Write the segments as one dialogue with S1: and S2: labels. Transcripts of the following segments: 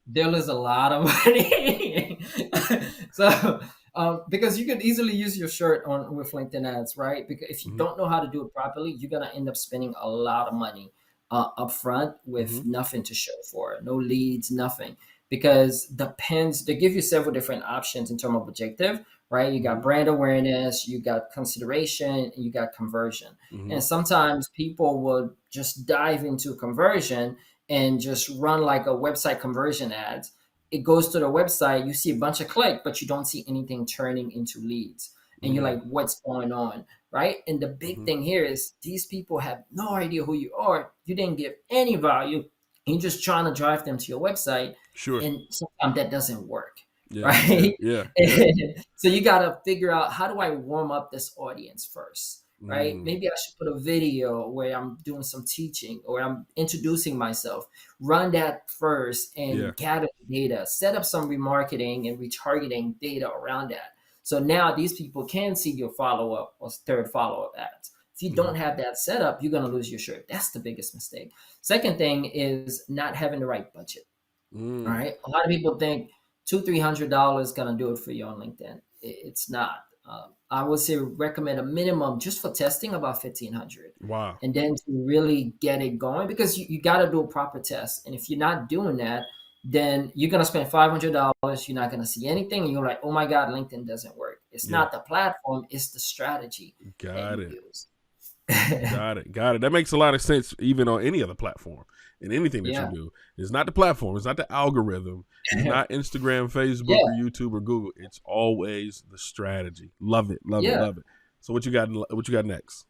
S1: They'll lose a lot of money. So, because you could easily use your shirt on with LinkedIn ads, right? Because if you
S2: Hmm.
S1: don't know how to do it properly, you're gonna end up spending a lot of money up front with
S2: Hmm.
S1: nothing to show for it, no leads, nothing. Because depends, they give you several different options in terms of objective, right? You got
S2: Hmm.
S1: brand awareness, you got consideration, and you got conversion.
S2: Hmm.
S1: And sometimes people will just dive into conversion and just run like a website conversion ads. It goes to the website, you see a bunch of click, but you don't see anything turning into leads. And you're
S2: Hmm.
S1: like, what's going on? Right. And the big
S2: Hmm.
S1: thing here is these people have no idea who you are. You didn't give any value. You're just trying to drive them to your website.
S2: Sure.
S1: And sometimes that doesn't work.
S2: Yeah. Yeah.
S1: Right.
S2: Yeah. Yeah.
S1: So you got to figure out, how do I warm up this audience first? Right?
S2: Mm.
S1: Maybe I should put a video where I'm doing some teaching or I'm introducing myself. Run that first
S2: Yeah.
S1: and gather data. Set up some remarketing and retargeting data around that. So now these people can see your follow up or third follow up ads. If you
S2: Hmm.
S1: don't have that set up, you're going to lose your shirt. That's the biggest mistake. Second thing is not having the right budget. All
S2: Mm.
S1: right. A lot of people think $200-300 gonna do it for you on LinkedIn. It's not. I would say recommend a minimum just for testing about 1,500,
S2: Wow.
S1: and then to really get it going, because you got to do a proper test. And if you're not doing that, then you're gonna spend $500. You're not gonna see anything, and you're like, oh my god, LinkedIn doesn't work. It's
S2: Yeah.
S1: not the platform; it's the strategy that
S2: Got
S1: you
S2: it.
S1: use.
S2: Got it. Got it. That makes a lot of sense, even on any other platform. And anything that you
S1: Yeah.
S2: do, it's not the platform, it's not the algorithm, it's not Instagram, Facebook,
S1: Yeah.
S2: or YouTube or Google. It's always the strategy. Love it. Love it.
S1: Yeah.
S2: Love it. So what you got? What you got next?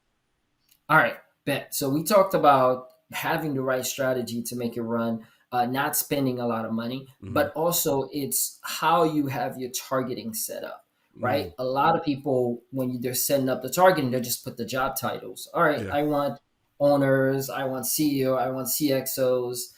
S1: All right, bet. So we talked about having the right strategy to make it run, not spending a lot of money,
S2: Hmm.
S1: but also it's how you have your targeting set up, right?
S2: Mm.
S1: A lot of people, when they're setting up the targeting, they just put the job titles. All right,
S2: Yeah.
S1: I want owners, I want CEO, I want CXOs.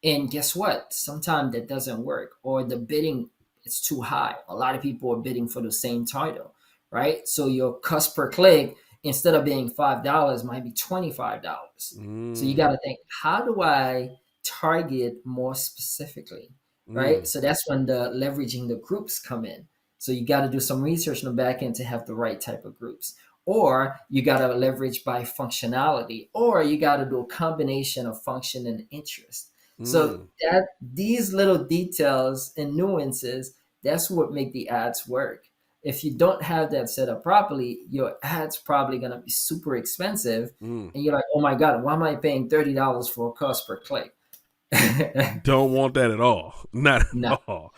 S1: And guess what? Sometimes that doesn't work, or the bidding is too high. A lot of people are bidding for the same title, right? So your cost per click, instead of being $5 might be $25. So you got
S2: Mm.
S1: to think, how do I target more specifically, right?
S2: Mm.
S1: So that's when the leveraging the groups come in. So you got to do some research in the back end to have the right type of groups, or you got to leverage by functionality, or you got to do a combination of function and interest. So
S2: Mm.
S1: that these little details and nuances, that's what make the ads work. If you don't have that set up properly, your ad's probably gonna be super expensive,
S2: Mm.
S1: and you're like, oh my god, why am I paying $30 for a cost per click?
S2: Don't want that at all. Not
S1: No.
S2: at all.